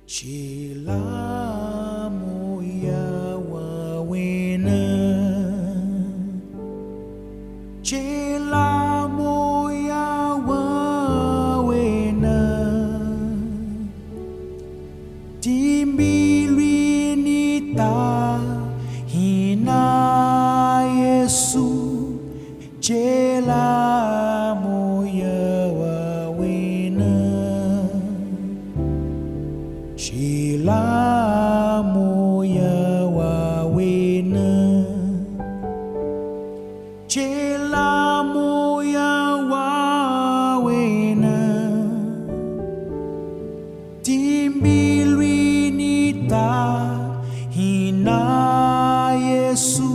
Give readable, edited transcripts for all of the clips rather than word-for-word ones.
Txela, Moya, Wena. Txela, Moya, Wena. Timbiluinita, hina Yesu. Txela, Moya, Wena. Txela, Moya, Wena. Txela, Moya, Wena. Timbiluinita, hina Yesu.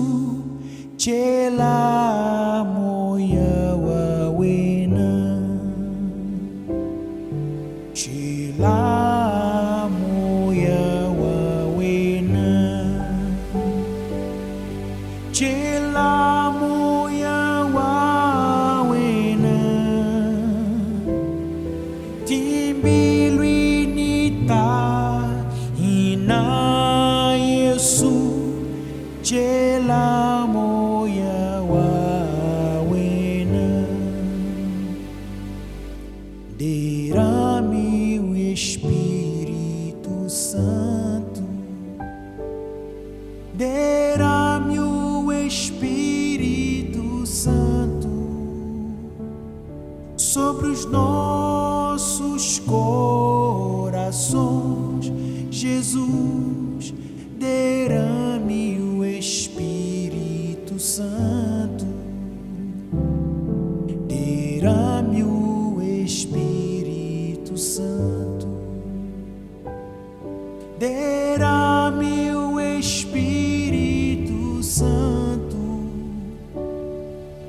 Txela, Moya, Wena. Txela, Moya, Wena. Txela, Moya, Wena. Timbiluinita, hina Yesu. Txela, Moya, Wena. Derrame o Espírito Santo. Derrame o Espírito Santo sobre os nossos corações, Jesus. Derrame o Espírito Santo. Derrame o Espírito Santo. Derrame o Espírito Santo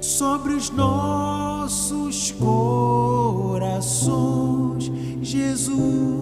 sobre os nossos corações, Jesus.